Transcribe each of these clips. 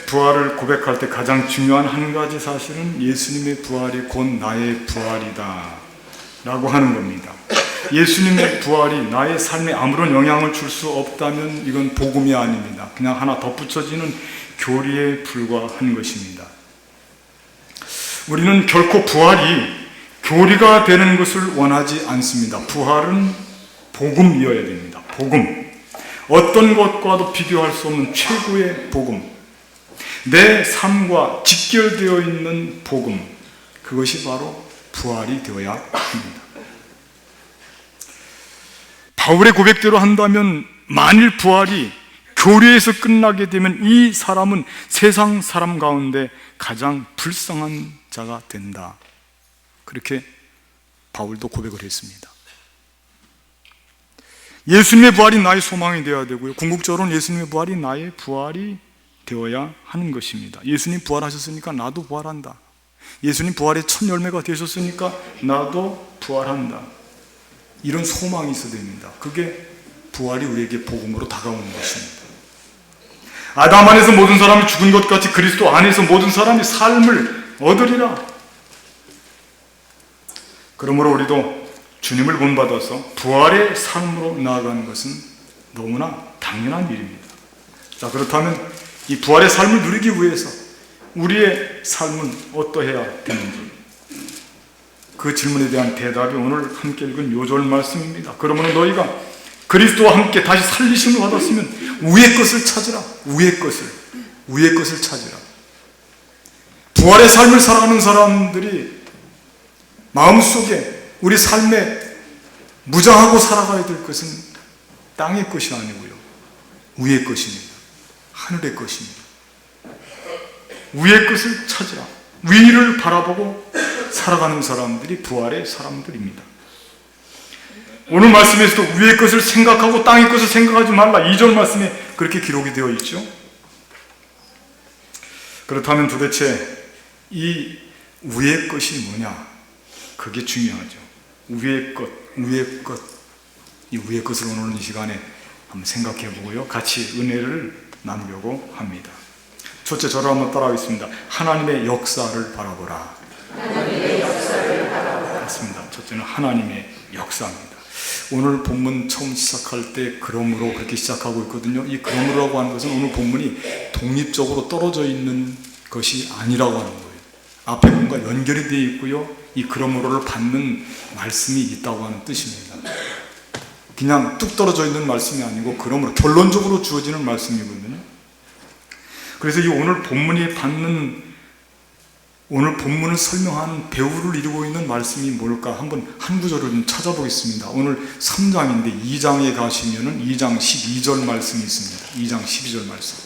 부활을 고백할 때 가장 중요한 한 가지 사실은 예수님의 부활이 곧 나의 부활이다 라고 하는 겁니다. 예수님의 부활이 나의 삶에 아무런 영향을 줄 수 없다면 이건 복음이 아닙니다. 그냥 하나 덧붙여지는 교리에 불과한 것입니다. 우리는 결코 부활이 교리가 되는 것을 원하지 않습니다. 부활은 복음이어야 됩니다. 복음. 어떤 것과도 비교할 수 없는 최고의 복음. 내 삶과 직결되어 있는 복음. 그것이 바로 부활이 되어야 합니다. 바울의 고백대로 한다면 만일 부활이 교리에서 끝나게 되면 이 사람은 세상 사람 가운데 가장 불쌍한 자가 된다. 그렇게 바울도 고백을 했습니다. 예수님의 부활이 나의 소망이 되어야 되고요. 궁극적으로는 예수님의 부활이 나의 부활이 되어야 하는 것입니다. 예수님 부활하셨으니까 나도 부활한다. 예수님 부활의 첫 열매가 되셨으니까 나도 부활한다. 이런 소망이 있어야 됩니다. 그게 부활이 우리에게 복음으로 다가오는 것입니다. 아담 안에서 모든 사람이 죽은 것 같이 그리스도 안에서 모든 사람이 삶을 얻으리라. 그러므로 우리도 주님을 본받아서 부활의 삶으로 나아가는 것은 너무나 당연한 일입니다. 자, 그렇다면 이 부활의 삶을 누리기 위해서 우리의 삶은 어떠해야 되는지, 그 질문에 대한 대답이 오늘 함께 읽은 요절 말씀입니다. 그러므로 너희가 그리스도와 함께 다시 살리심을 받았으면 위의 것을 찾으라. 위의 것을 찾으라. 부활의 삶을 살아가는 사람들이 마음속에 우리 삶에 무장하고 살아가야 될 것은 땅의 것이 아니고요, 위의 것입니다. 하늘의 것입니다. 위의 것을 찾으라. 위를 바라보고 살아가는 사람들이 부활의 사람들입니다. 오늘 말씀에서도 위의 것을 생각하고 땅의 것을 생각하지 말라, 2절 말씀에 그렇게 기록이 되어 있죠. 그렇다면 도대체 이 위의 것이 뭐냐? 그게 중요하죠. 위의 것. 이 위의 것을 오늘 이 시간에 한번 생각해 보고요, 같이 은혜를 나누려고 합니다. 첫째, 저를 한번 따라하겠습니다. 하나님의 역사를 바라보라. 하나님의 역사를 바라보라. 맞습니다. 첫째는 하나님의 역사입니다. 오늘 본문 처음 시작할 때 그러므로 그렇게 시작하고 있거든요. 이 그러므로라고 하는 것은 오늘 본문이 독립적으로 떨어져 있는 것이 아니라고 하는 거예요. 앞에 뭔가 연결이 되어 있고요, 이 그러므로를 받는 말씀이 있다고 하는 뜻입니다. 그냥 뚝 떨어져 있는 말씀이 아니고 그러므로 결론적으로 주어지는 말씀이거든요. 그래서 이 오늘 본문을 설명하는 배후를 이루고 있는 말씀이 뭘까? 한번 한 구절을 좀 찾아보겠습니다. 오늘 3장인데 2장에 가시면은 2장 12절 말씀이 있습니다. 2장 12절 말씀.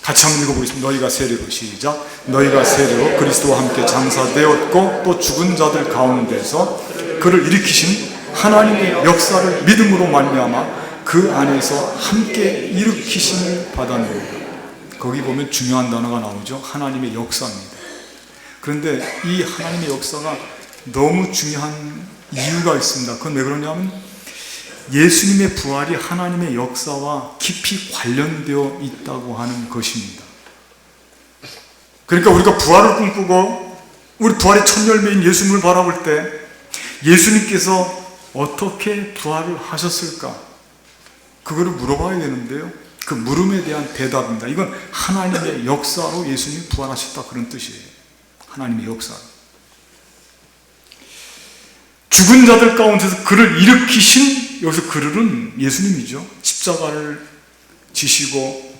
같이 한번 읽어보겠습니다. 너희가 세례로, 시작. 너희가 세례로 그리스도와 함께 장사되었고 또 죽은 자들 가운데서 그를 일으키신 하나님의 역사를 믿음으로 말미암아 그 안에서 함께 일으키심을 받았느니라. 거기 보면 중요한 단어가 나오죠. 하나님의 역사입니다. 그런데 이 하나님의 역사가 너무 중요한 이유가 있습니다. 그건 왜 그러냐면 예수님의 부활이 하나님의 역사와 깊이 관련되어 있다고 하는 것입니다. 그러니까 우리가 부활을 꿈꾸고 우리 부활의 첫 열매인 예수님을 바라볼 때 예수님께서 어떻게 부활을 하셨을까? 그거를 물어봐야 되는데요, 그 물음에 대한 대답입니다. 이건 하나님의 역사로 예수님이 부활하셨다, 그런 뜻이에요. 하나님의 역사. 죽은 자들 가운데서 그를 일으키신, 여기서 그를은 예수님이죠. 십자가를 지시고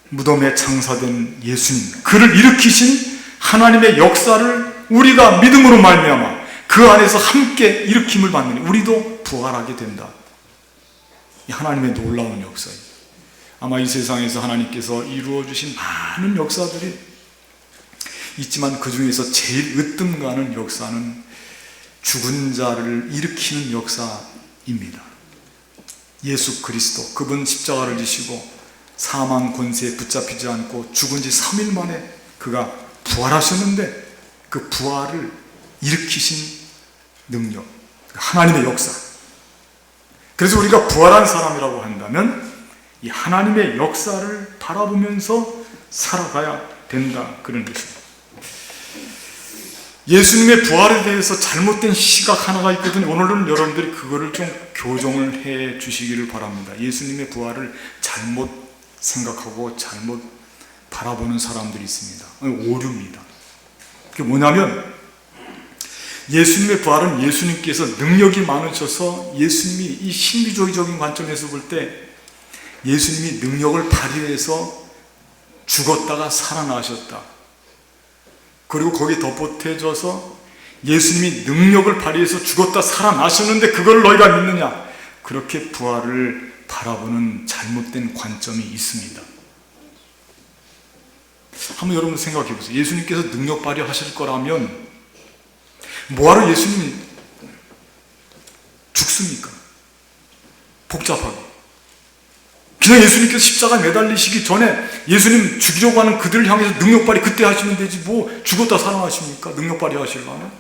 무덤에 장사된 예수님, 그를 일으키신 하나님의 역사를 우리가 믿음으로 말미암아 그 안에서 함께 일으킴을 받는, 우리도 부활하게 된다. 이 하나님의 놀라운 역사입니다. 아마 이 세상에서 하나님께서 이루어주신 많은 역사들이 있지만 그 중에서 제일 으뜸 가는 역사는 죽은 자를 일으키는 역사입니다. 예수 그리스도, 그분 십자가를 지시고 사망 권세에 붙잡히지 않고 죽은 지 3일 만에 그가 부활하셨는데 그 부활을 일으키신 능력, 하나님의 역사. 그래서 우리가 부활한 사람이라고 한다면 이 하나님의 역사를 바라보면서 살아가야 된다, 그런 것입니다. 예수님의 부활에 대해서 잘못된 시각 하나가 있거든요. 오늘은 여러분들이 그거를 좀 교정을 해 주시기를 바랍니다. 예수님의 부활을 잘못 생각하고 잘못 바라보는 사람들이 있습니다. 오류입니다. 그게 뭐냐면, 예수님의 부활은 예수님께서 능력이 많으셔서, 예수님이 이 신비주의적인 관점에서 볼 때 예수님이 능력을 발휘해서 죽었다가 살아나셨다. 그리고 거기에 덧붙여져서 예수님이 능력을 발휘해서 죽었다 살아나셨는데 그걸 너희가 믿느냐? 그렇게 부활을 바라보는 잘못된 관점이 있습니다. 한번 여러분 생각해 보세요. 예수님께서 능력 발휘하실 거라면 뭐하러 예수님이 죽습니까? 복잡하게. 그냥 예수님께서 십자가에 매달리시기 전에 예수님 죽이려고 하는 그들을 향해서 능력 발휘 그때 하시면 되지, 뭐 죽었다 살아나십니까? 능력 발휘 하시려면?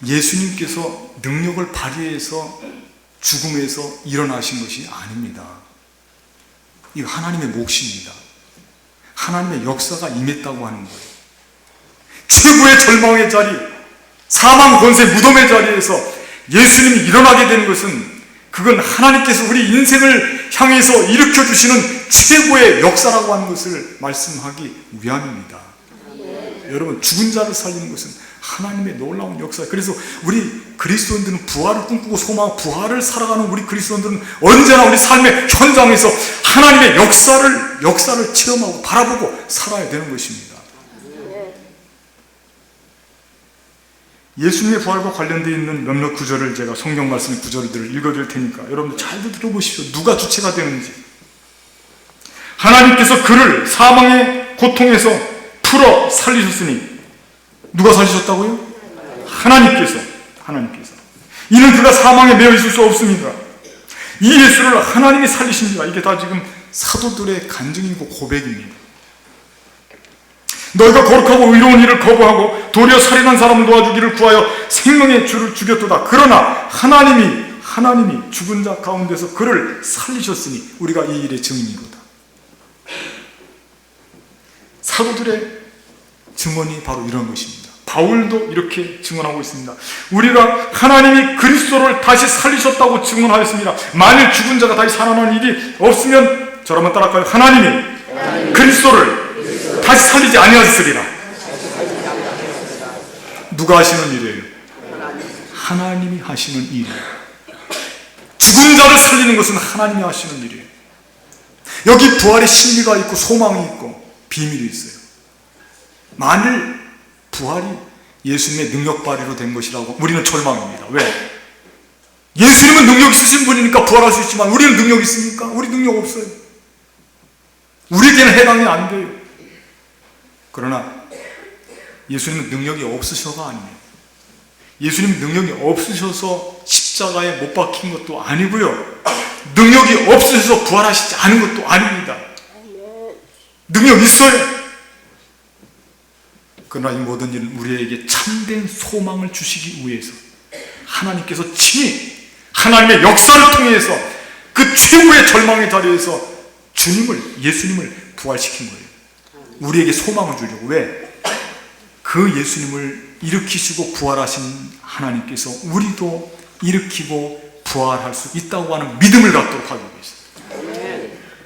예수님께서 능력을 발휘해서 죽음에서 일어나신 것이 아닙니다. 이거 하나님의 몫입니다. 하나님의 역사가 임했다고 하는 거예요. 최고의 절망의 자리, 사망 권세 무덤의 자리에서 예수님이 일어나게 되는 것은, 그건 하나님께서 우리 인생을 향해서 일으켜주시는 최고의 역사라고 하는 것을 말씀하기 위함입니다. 여러분, 죽은 자를 살리는 것은 하나님의 놀라운 역사예요. 그래서 우리 그리스도인들은 부활을 꿈꾸고 소망하고 부활을 살아가는 우리 그리스도인들은 언제나 우리 삶의 현장에서 하나님의 역사를 체험하고 바라보고 살아야 되는 것입니다. 예수님의 부활과 관련되어 있는 몇몇 구절을 제가 성경 말씀 구절들을 읽어드릴 테니까 여러분들 잘 들어보십시오. 누가 주체가 되는지. 하나님께서 그를 사망의 고통에서 풀어 살리셨으니, 누가 살리셨다고요? 하나님께서. 이는 그가 사망에 매여 있을 수 없습니다. 이 예수를 하나님이 살리십니다. 이게 다 지금 사도들의 간증이고 고백입니다. 너희가 거룩하고 의로운 일을 거부하고 도리어 살인한 사람을 도와주기를 구하여 생명의 주를 죽였도다. 그러나 하나님이 죽은 자 가운데서 그를 살리셨으니 우리가 이 일의 증인이로다. 사도들의 증언이 바로 이런 것입니다. 바울도 이렇게 증언하고 있습니다. 우리가 하나님이 그리스도를 다시 살리셨다고 증언하였습니다. 만일 죽은 자가 다시 살아나는 일이 없으면, 저를 한번 따라할까요? 하나님이 그리스도를 다시 살리지 아니하셨으리라. 누가 하시는 일이에요? 하나님이 하시는 일이에요. 죽은 자를 살리는 것은 하나님이 하시는 일이에요. 여기 부활의 신비가 있고 소망이 있고 비밀이 있어요. 만일 부활이 예수님의 능력 발휘로 된 것이라고 우리는 절망입니다. 왜? 예수님은 능력 있으신 분이니까 부활할 수 있지만 우리는 능력 있습니까? 우리 능력 없어요. 우리에게는 해당이 안 돼요. 그러나 예수님은 능력이 없으셔가 아니에요. 예수님 능력이 없으셔서 십자가에 못 박힌 것도 아니고요, 능력이 없으셔서 부활하시지 않은 것도 아닙니다. 능력 있어요. 그러나 이 모든 일은 우리에게 참된 소망을 주시기 위해서 하나님께서 친히 하나님의 역사를 통해서 그 최고의 절망의 자리에서 예수님을 부활시킨 거예요. 우리에게 소망을 주려고. 왜? 그 예수님을 일으키시고 부활하신 하나님께서 우리도 일으키고 부활할 수 있다고 하는 믿음을 갖도록 하기 위해서.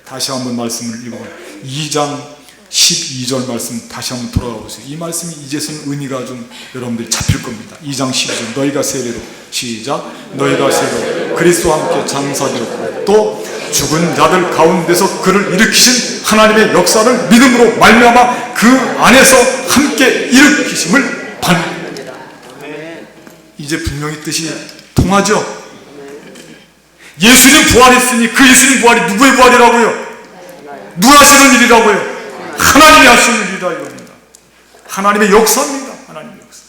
다시 한번 말씀을 읽어보면 2장 12절 말씀 다시 한번 돌아가 보세요. 이 말씀이 이제서는 의미가 좀 여러분들이 잡힐 겁니다. 2장 12절, 너희가 세례로, 시작, 너희가 세례로 그리스도와 함께 장사되었고 또 죽은 자들 가운데서 그를 일으키신 하나님의 역사를 믿음으로 말미암아 그 안에서 함께 일으키심을 받는. 이제 분명히 뜻이 통하죠. 예수님 부활했으니 그 예수님 부활이 누구의 부활이라고요? 누가 하시는 일이라고요? 하나님이 하시는 일이다 이겁니다. 하나님의 역사입니다. 하나님의 역사.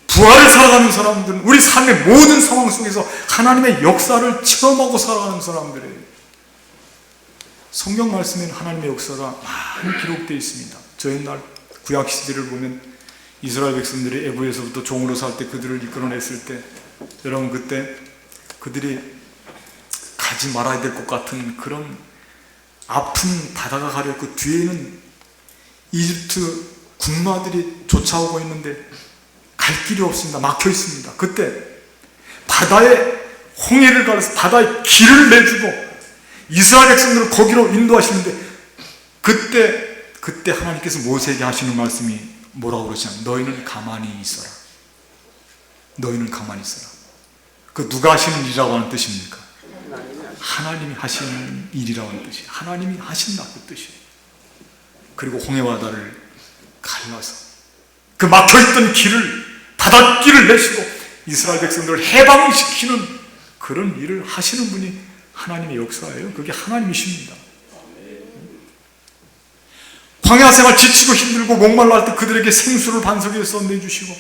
부활을 살아가는 사람들은 우리 삶의 모든 상황 속에서 하나님의 역사를 체험하고 살아가는 사람들이에요. 성경 말씀에는 하나님의 역사가 많이 기록되어 있습니다. 저 옛날 구약 시대를 보면 이스라엘 백성들이 애굽에서부터 종으로 살 때 그들을 이끌어냈을 때, 여러분 그때 그들이 가지 말아야 될 것 같은 그런 아픈 바다가 가려있고 뒤에는 이집트 군마들이 쫓아오고 있는데 갈 길이 없습니다. 막혀 있습니다. 그때 바다에 홍해를 갈아서 바다에 길을 내주고 이스라엘 백성들을 거기로 인도하시는데 그때 하나님께서 모세에게 하시는 말씀이 뭐라고 그러시냐면 너희는 가만히 있어라. 너희는 가만히 있어라. 그 누가 하시는 일이라고 하는 뜻입니까? 하나님이 하시는 일이라고 하는 뜻이에요. 하나님이 하신다 그 뜻이에요. 그리고 홍해와 바다를 갈라서 그 막혀있던 길을 바닷길을 내시고 이스라엘 백성들을 해방시키는 그런 일을 하시는 분이 하나님의 역사예요. 그게 하나님이십니다. 광야 생활 지치고 힘들고 목말라 할 때 그들에게 생수를 반석에서 내주시고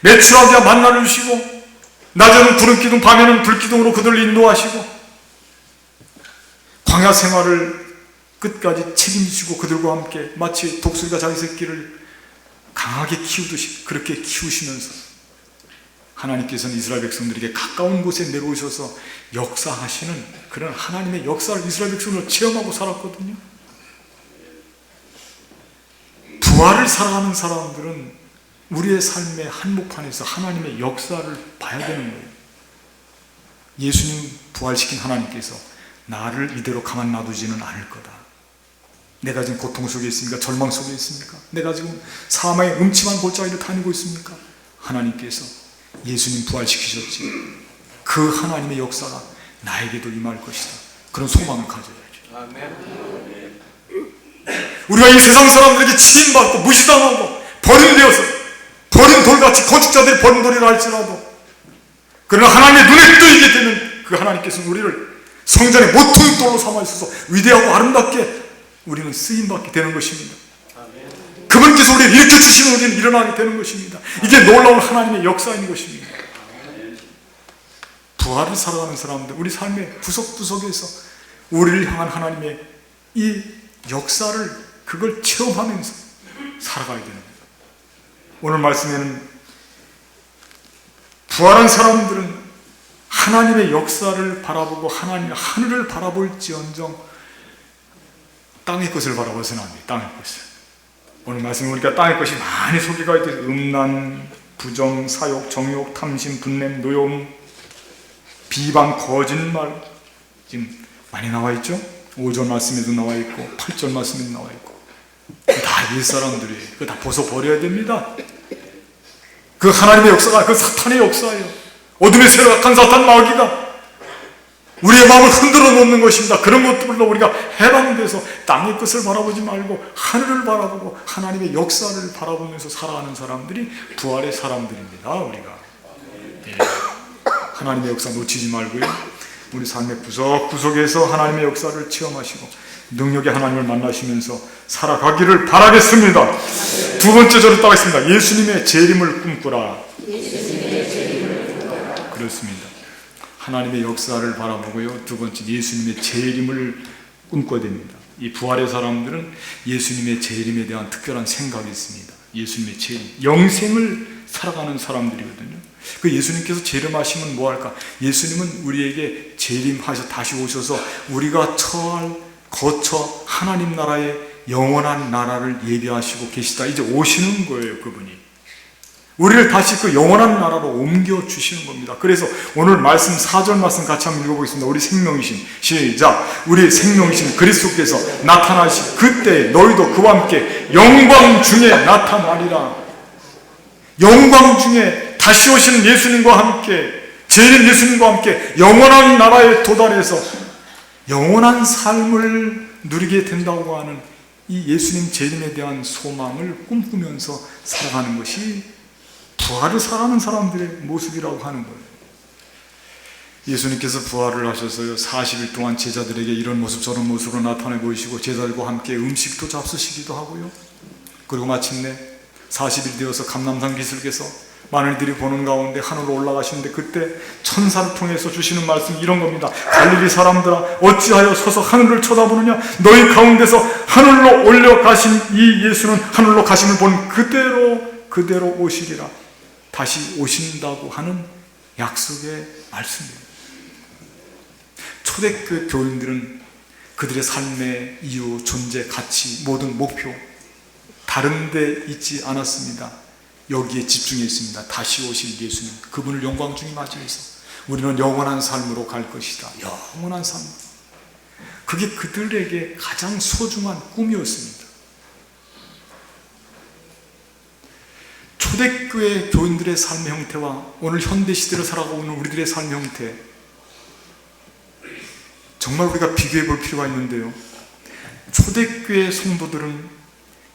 메추라기와 만나를 주시고 낮에는 구름 기둥 밤에는 불 기둥으로 그들을 인도하시고 광야 생활을 끝까지 책임지시고 그들과 함께 마치 독수리가 자기 새끼를 강하게 키우듯이 그렇게 키우시면서 하나님께서는 이스라엘 백성들에게 가까운 곳에 내려오셔서 역사하시는 그런 하나님의 역사를 이스라엘 백성으로 체험하고 살았거든요. 부활을 살아가는 사람들은 우리의 삶의 한복판에서 하나님의 역사를 봐야 되는 거예요. 예수님 부활시킨 하나님께서 나를 이대로 가만 놔두지는 않을 거다. 내가 지금 고통 속에 있습니까? 절망 속에 있습니까? 내가 지금 사망의 음침한 골짜기를 다니고 있습니까? 하나님께서 예수님 부활시키셨지. 그 하나님의 역사가 나에게도 임할 것이다. 그런 소망을 가져야죠. 우리가 이 세상 사람들에게 치임받고 무시당하고 버림되어서 버린 돌같이 건축자들이 버린 돌이라 할지라도 그러나 하나님의 눈에 뜨이게 되는 그 하나님께서는 우리를 성전의 모퉁이 돌로 삼아주셔서 위대하고 아름답게 우리는 쓰임받게 되는 것입니다. 그분께서 우리를 일으켜주시면 우리는 일어나게 되는 것입니다. 이게 놀라운 하나님의 역사인 것입니다. 부활을 살아가는 사람들, 우리 삶의 구석구석에서 우리를 향한 하나님의 이 역사를 그걸 체험하면서 살아가야 되는 거예요. 오늘 말씀에는 부활한 사람들은 하나님의 역사를 바라보고 하나님의 하늘을 바라볼지언정 땅의 것을 바라봐서는 안 돼요. 땅의 것을. 오늘 말씀에 보니까 땅의 것이 많이 소개가 있듯 음란, 부정, 사욕, 정욕, 탐심, 분냄, 노여움, 비방, 거짓말 지금 많이 나와 있죠? 5절 말씀에도 나와 있고 8절 말씀에도 나와 있고 다 옛사람들이에요. 그거 다 벗어버려야 됩니다. 그 하나님의 역사가 그 사탄의 역사예요. 어둠의 세력 악한 사탄 마귀가 우리의 마음을 흔들어 놓는 것입니다. 그런 것들로 우리가 해방돼서 땅의 것을 바라보지 말고 하늘을 바라보고 하나님의 역사를 바라보면서 살아가는 사람들이 부활의 사람들입니다. 우리가 하나님의 역사 놓치지 말고요. 우리 삶의 구석구석에서 하나님의 역사를 체험하시고 능력의 하나님을 만나시면서 살아가기를 바라겠습니다. 두 번째 저를 따르겠습니다. 예수님의 재림을 꿈꾸라. 그렇습니다. 하나님의 역사를 바라보고요. 두 번째 예수님의 재림을 꿈꿔야 됩니다. 이 부활의 사람들은 예수님의 재림에 대한 특별한 생각이 있습니다. 예수님의 재림, 영생을 살아가는 사람들이거든요. 그 예수님께서 재림하시면 뭐할까? 예수님은 우리에게 재림하셔 다시 오셔서 우리가 거쳐 하나님 나라의 영원한 나라를 예비하시고 계시다. 이제 오시는 거예요. 그분이 우리를 다시 그 영원한 나라로 옮겨주시는 겁니다. 그래서 오늘 말씀 4절 말씀 같이 한번 읽어보겠습니다. 우리 생명이신 시작. 우리 생명이신 그리스도께서 나타나시 그때 너희도 그와 함께 영광 중에 나타나리라. 영광 중에 다시 오시는 예수님과 함께 재림 예수님과 함께 영원한 나라에 도달해서 영원한 삶을 누리게 된다고 하는 이 예수님 재림에 대한 소망을 꿈꾸면서 살아가는 것이 부활을 살아가는 사람들의 모습이라고 하는 거예요. 예수님께서 부활을 하셔서요 40일 동안 제자들에게 이런 모습 저런 모습으로 나타내 보이시고 제자들과 함께 음식도 잡수시기도 하고요. 그리고 마침내 40일 되어서 감람산 기슭에서 마늘들이 보는 가운데 하늘로 올라가시는데 그때 천사를 통해서 주시는 말씀이 이런 겁니다. 갈릴리 사람들아 어찌하여 서서 하늘을 쳐다보느냐. 너희 가운데서 하늘로 올려가신 이 예수는 하늘로 가심을 본 그대로 오시리라. 다시 오신다고 하는 약속의 말씀입니다. 초대교회 교인들은 그들의 삶의 이유, 존재, 가치, 모든 목표 다른 데 있지 않았습니다. 여기에 집중해 있습니다. 다시 오실 예수님, 그분을 영광 중에 맞이해서 우리는 영원한 삶으로 갈 것이다. 영원한 삶. 그게 그들에게 가장 소중한 꿈이었습니다. 초대교회 교인들의 삶의 형태와 오늘 현대시대를 살아가고 있는 우리들의 삶의 형태, 정말 우리가 비교해 볼 필요가 있는데요. 초대교회 성도들은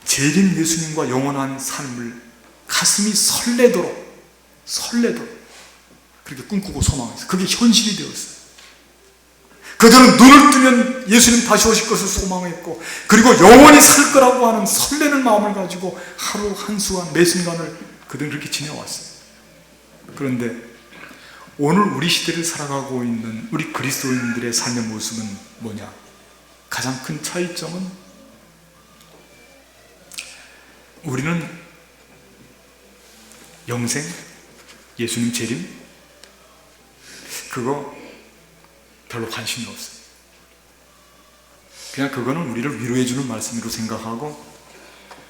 재림 예수님과 영원한 삶을 가슴이 설레도록 그렇게 꿈꾸고 소망했어요. 그게 현실이 되었어요. 그들은 눈을 뜨면 예수님 다시 오실 것을 소망했고, 그리고 영원히 살 거라고 하는 설레는 마음을 가지고 하루 한 시간 매 순간을 그들은 그렇게 지내왔어요. 그런데 오늘 우리 시대를 살아가고 있는 우리 그리스도인들의 삶의 모습은 뭐냐? 가장 큰 차이점은 우리는 영생, 예수님 재림, 그거 별로 관심이 없어요. 그냥 그거는 우리를 위로해주는 말씀으로 생각하고,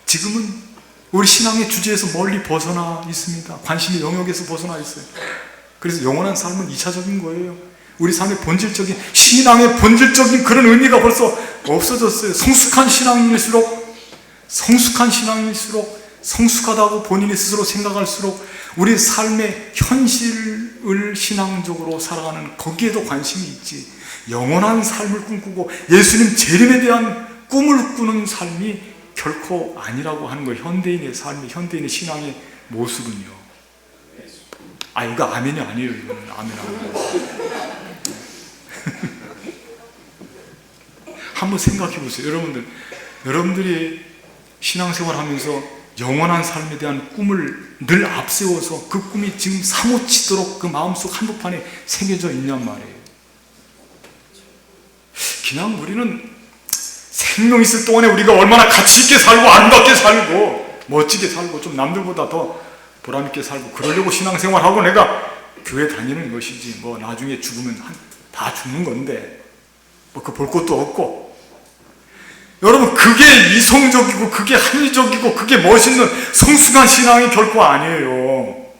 지금은 우리 신앙의 주제에서 멀리 벗어나 있습니다. 관심의 영역에서 벗어나 있어요. 그래서 영원한 삶은 2차적인 거예요. 우리 삶의 본질적인, 신앙의 본질적인 그런 의미가 벌써 없어졌어요. 성숙한 신앙인일수록 성숙하다고 본인이 스스로 생각할수록 우리 삶의 현실을 신앙적으로 살아가는 거기에도 관심이 있지, 영원한 삶을 꿈꾸고 예수님 재림에 대한 꿈을 꾸는 삶이 결코 아니라고 하는 거예요. 현대인의 삶이, 현대인의 신앙의 모습은요. 이거 아멘이 아니에요. 이거는 아멘 아니에요. 한번 생각해 보세요. 여러분들이 신앙생활 하면서 영원한 삶에 대한 꿈을 늘 앞세워서 그 꿈이 지금 사무치도록 그 마음속 한복판에 새겨져 있냔 말이에요. 그냥 우리는 생명 있을 동안에 우리가 얼마나 가치 있게 살고 아름답게 살고 멋지게 살고 좀 남들보다 더 보람 있게 살고 그러려고 신앙생활하고 내가 교회 다니는 것이지, 뭐 나중에 죽으면 다 죽는 건데 뭐 그 볼 것도 없고. 여러분, 그게 이성적이고 그게 합리적이고 그게 멋있는 성숙한 신앙이 결코 아니에요.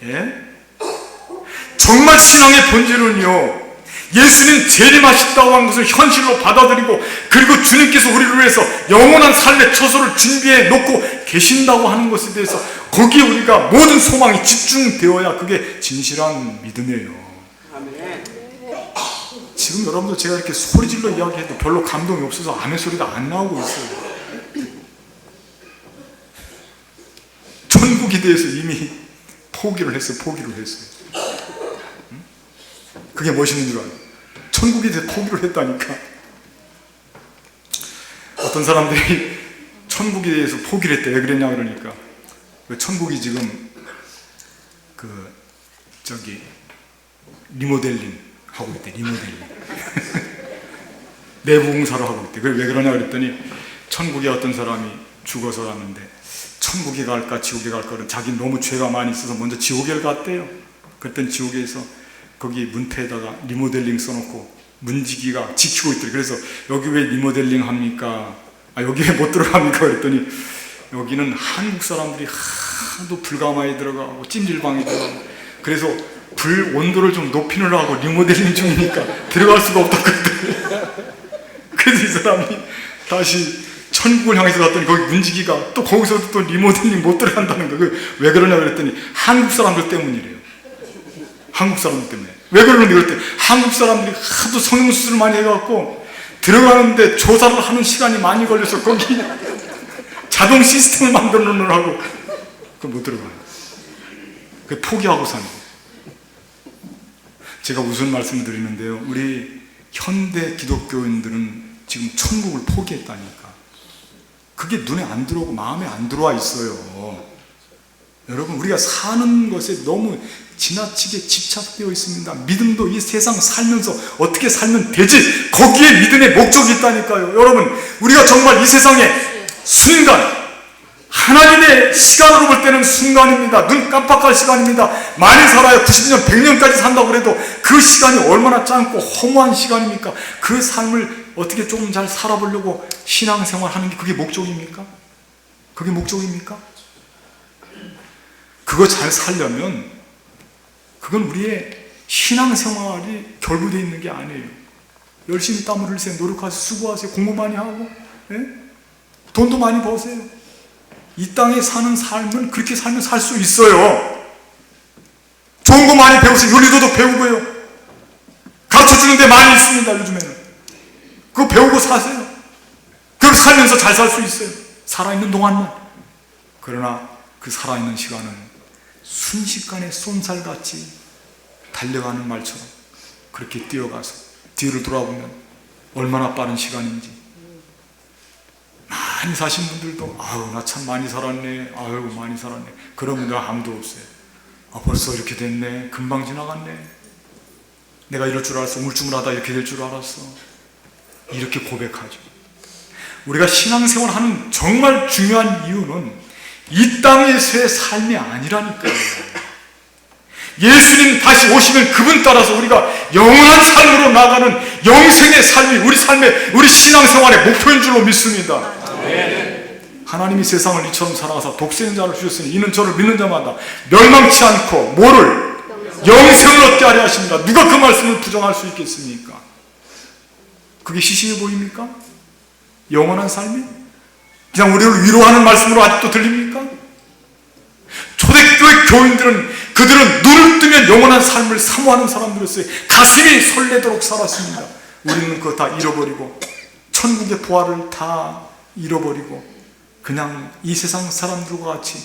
예? 정말 신앙의 본질은요, 예수님 재림하신다고 하는 것을 현실로 받아들이고, 그리고 주님께서 우리를 위해서 영원한 삶의 처소를 준비해 놓고 계신다고 하는 것에 대해서 거기에 우리가 모든 소망이 집중되어야 그게 진실한 믿음이에요. 지금 여러분들 제가 이렇게 소리질러 이야기해도 별로 감동이 없어서 아멘 소리가 안 나오고 있어요. 천국에 대해서 이미 포기를 했어요. 그게 멋있는 줄 알아요. 천국에 대해서 포기를 했다니까. 어떤 사람들이 천국에 대해서 포기를 했대. 왜 그랬냐 그러니까, 천국이 지금 리모델링 하고 있대. 리모델링. 내부 공사를 하고 있대. 왜 그러냐 그랬더니, 천국에 어떤 사람이 죽어서 갔는데 천국에 갈까 지옥에 갈까, 자기 너무 죄가 많이 있어서 먼저 지옥에 갔대요. 그랬더니 지옥에서 거기 문패에다가 리모델링 써놓고 문지기가 지키고 있더래. 그래서 여기 왜 리모델링 합니까? 여기 왜 못 들어갑니까? 그랬더니 여기는 한국 사람들이 하도 불가마에 들어가고 찜질방에 들어가고, 그래서 불 온도를 좀 높이느라고 리모델링 중이니까 들어갈 수가 없다고 그랬더니, 그래서 이 사람이 다시 천국을 향해서 갔더니 거기 문지기가 또 거기서도 또 리모델링 못 들어간다는 거예요. 왜 그러냐 그랬더니 한국 사람들 때문이래요. 한국 사람들 때문에. 왜 그러는데 그랬더니 한국 사람들이 하도 성형수술을 많이 해갖고 들어가는데 조사를 하는 시간이 많이 걸려서 거기 자동 시스템을 만들어 놓으라고 그 못 들어가요. 그 포기하고 사는 거예요. 제가 무슨 말씀을 드리는데요, 우리 현대 기독교인들은 지금 천국을 포기했다니까. 그게 눈에 안 들어오고 마음에 안 들어와 있어요. 여러분, 우리가 사는 것에 너무 지나치게 집착되어 있습니다. 믿음도 이 세상 살면서 어떻게 살면 되지, 거기에 믿음의 목적이 있다니까요. 여러분, 우리가 정말 이 세상에 순간 하나님의 시간으로 볼 때는 순간입니다. 눈 깜빡할 시간입니다. 많이 살아요. 90년, 100년까지 산다고 그래도 그 시간이 얼마나 짧고 허무한 시간입니까? 그 삶을 어떻게 조금 잘 살아보려고 신앙생활 하는 게 그게 목적입니까? 그게 목적입니까? 그거 잘 살려면 그건 우리의 신앙생활이 결부되어 있는 게 아니에요. 열심히 땀을 흘리세요. 노력하세요. 수고하세요. 공부 많이 하고, 예? 돈도 많이 버세요. 이 땅에 사는 삶은 그렇게 살면 살 수 있어요. 좋은 거 많이 배우세요. 윤리도도 배우고요. 가르쳐주는 데 많이 있습니다. 요즘에는 그거 배우고 사세요. 그렇게 살면서 잘 살 수 있어요. 살아있는 동안만. 그러나 그 살아있는 시간은 순식간에 쏜살같이 달려가는 말처럼 그렇게 뛰어가서 뒤를 돌아보면 얼마나 빠른 시간인지. 많이 사신 분들도 아유 나 참 많이 살았네, 아유 많이 살았네, 그런 분들 아무도 없어요. 아 벌써 이렇게 됐네, 금방 지나갔네, 내가 이럴 줄 알았어, 우물쭈물하다 이렇게 될 줄 알았어, 이렇게 고백하죠. 우리가 신앙생활하는 정말 중요한 이유는 이 땅에서의 삶이 아니라니까요. 예수님 다시 오시면 그분 따라서 우리가 영원한 삶으로 나가는 영생의 삶이 우리 삶의, 우리 신앙생활의 목표인 줄로 믿습니다. 하나님이 세상을 이처럼 사랑하사 독생자를 주셨으니 이는 저를 믿는 자마다 멸망치 않고 뭐를? 영생을 얻게 하려 하십니다. 누가 그 말씀을 부정할 수 있겠습니까? 그게 시시해 보입니까? 영원한 삶이? 그냥 우리를 위로하는 말씀으로 아직도 들립니까? 초대교회 교인들은 그들은 눈을 뜨면 영원한 삶을 사모하는 사람들이었어요. 가슴이 설레도록 살았습니다. 우리는 그거 다 잃어버리고 천국의 부활을 다 잃어버리고 그냥 이 세상 사람들과 같이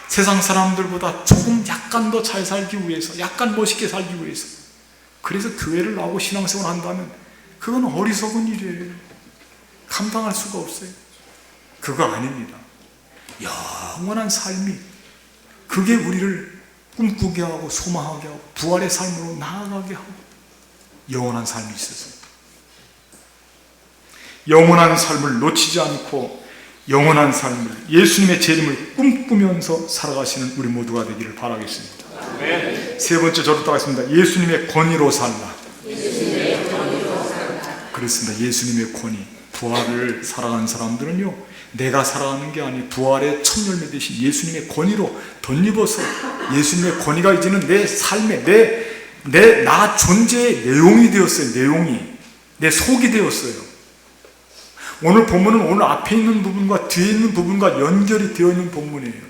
세상 사람들보다 조금 약간 더 잘 살기 위해서, 약간 멋있게 살기 위해서, 그래서 교회를 나오고 신앙생활을 한다면 그건 어리석은 일이에요. 감당할 수가 없어요. 그거 아닙니다. 영원한 삶이, 그게 우리를 꿈꾸게 하고 소망하게 하고 부활의 삶으로 나아가게 하고 영원한 삶이 있었어요. 영원한 삶을 놓치지 않고 영원한 삶을, 예수님의 재림을 꿈꾸면서 살아가시는 우리 모두가 되기를 바라겠습니다. 세 번째 저로 따라가겠습니다. 예수님의 권위로 살라. 그렇습니다. 예수님의 권위. 부활을 살아가는 사람들은요, 내가 살아가는 게 아니 부활의 첫 열매 대신 예수님의 권위로 덧입어서 예수님의 권위가 이제는 내 삶의 나 존재의 내용이 되었어요. 내용이 내 속이 되었어요. 오늘 본문은 오늘 앞에 있는 부분과 뒤에 있는 부분과 연결이 되어 있는 본문이에요.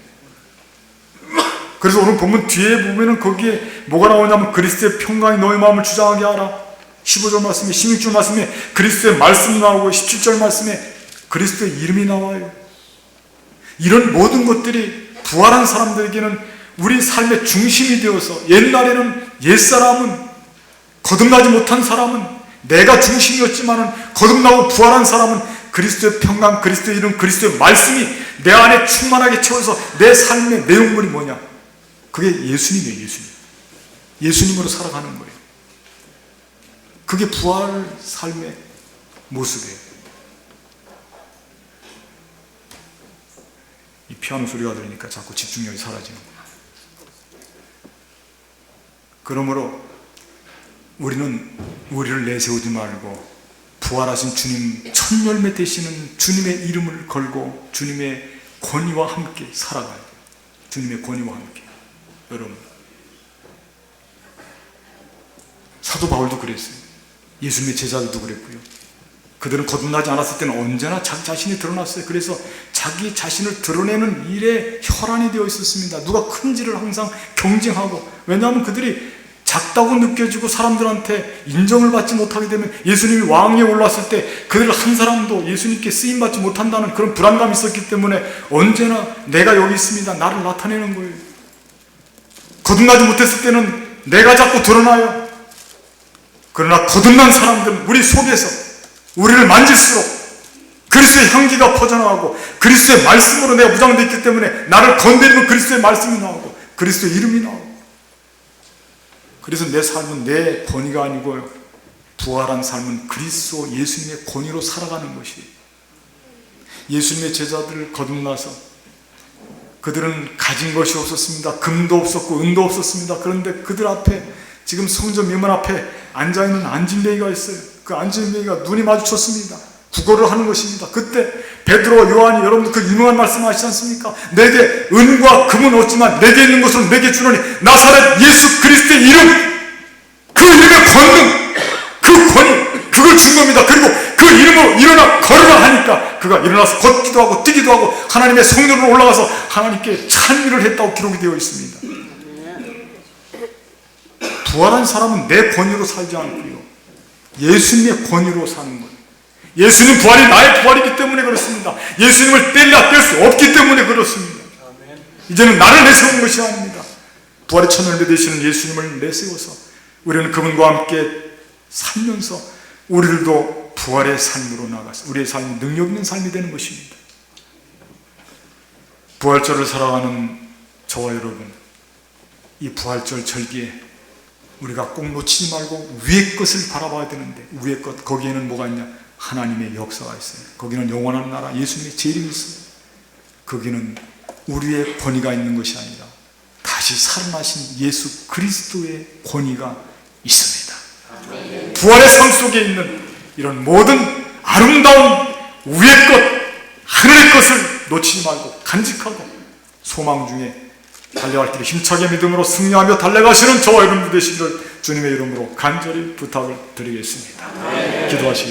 그래서 오늘 본문 뒤에 보면은 거기에 뭐가 나오냐면 그리스도의 평강이 너의 마음을 주장하게 하라. 15절 말씀에, 16절 말씀에 그리스도의 말씀이 나오고 17절 말씀에 그리스도의 이름이 나와요. 이런 모든 것들이 부활한 사람들에게는 우리 삶의 중심이 되어서, 옛날에는 옛사람은, 거듭나지 못한 사람은, 내가 중심이었지만은 거듭나고 부활한 사람은 그리스도의 평강, 그리스도의 이름, 그리스도의 말씀이 내 안에 충만하게 채워서 내 삶의 내용물이 뭐냐? 그게 예수님이에요. 예수님으로 살아가는 거예요. 그게 부활 삶의 모습이에요. 이 피아노 소리가 들리니까 자꾸 집중력이 사라지는구나. 그러므로 우리는 우리를 내세우지 말고 부활하신 주님, 첫 열매 되시는 주님의 이름을 걸고 주님의 권위와 함께 살아가야 돼요. 주님의 권위와 함께. 여러분, 사도 바울도 그랬어요. 예수님의 제자들도 그랬고요. 그들은 거듭나지 않았을 때는 언제나 자기 자신이 드러났어요. 그래서 자기 자신을 드러내는 일에 혈안이 되어 있었습니다. 누가 큰지를 항상 경쟁하고, 왜냐하면 그들이 작다고 느껴지고 사람들한테 인정을 받지 못하게 되면, 예수님이 왕위에 올랐을 때 그들 한 사람도 예수님께 쓰임받지 못한다는 그런 불안감이 있었기 때문에 언제나 내가 여기 있습니다, 나를 나타내는 거예요. 거듭나지 못했을 때는 내가 자꾸 드러나요. 그러나 거듭난 사람들은 우리 속에서 우리를 만질수록 그리스도의 향기가 퍼져나가고 그리스도의 말씀으로 내가 무장되어 있기 때문에 나를 건드리면 그리스도의 말씀이 나오고 그리스도의 이름이 나오고, 그래서 내 삶은 내 권위가 아니고요, 부활한 삶은 그리스도 예수님의 권위로 살아가는 것이에요. 예수님의 제자들을 거듭나서 그들은 가진 것이 없었습니다. 금도 없었고 은도 없었습니다. 그런데 그들 앞에 지금 성전 미문 앞에 앉아있는 안진뱅이가 있어요. 그 안진뱅이가 눈이 마주쳤습니다. 구걸을 하는 것입니다. 그때 베드로와 요한이, 여러분 그 유명한 말씀 하시지 않습니까? 내게 은과 금은 없지만 내게 있는 것으로 내게 주노니 나사렛 예수 그리스도의 이름, 그 이름의 권능, 그 권위, 그걸 준 겁니다. 그리고 그 이름으로 일어나 걸으라 하니까 그가 일어나서 걷기도 하고 뛰기도 하고 하나님의 성전으로 올라가서 하나님께 찬미를 했다고 기록이 되어 있습니다. 부활한 사람은 내 권위로 살지 않고요, 예수님의 권위로 사는 거예요. 예수님 부활이 나의 부활이기 때문에 그렇습니다. 예수님을 뗄래야 뗄 수 없기 때문에 그렇습니다. 이제는 나를 내세우는 것이 아닙니다. 부활의 천을 되시는 예수님을 내세워서 우리는 그분과 함께 살면서 우리들도 부활의 삶으로 나가서 우리의 삶이 능력 있는 삶이 되는 것입니다. 부활절을 살아가는 저와 여러분, 이 부활절 절기에 우리가 꼭 놓치지 말고 위의 것을 바라봐야 되는데, 위의 것, 거기에는 뭐가 있냐? 하나님의 역사가 있어요. 거기는 영원한 나라 예수님의 재림이 있어요. 거기는 우리의 권위가 있는 것이 아니라 다시 살아나신 예수 그리스도의 권위가 있습니다. 부활의 삶 속에 있는 이런 모든 아름다운 위의 것, 하늘의 것을 놓치지 말고 간직하고 소망 중에 달려갈 길에 힘차게 믿음으로 승리하며 달려가시는 저와 여러분 되시기를 주님의 이름으로 간절히 부탁을 드리겠습니다. 기도하시겠습니다.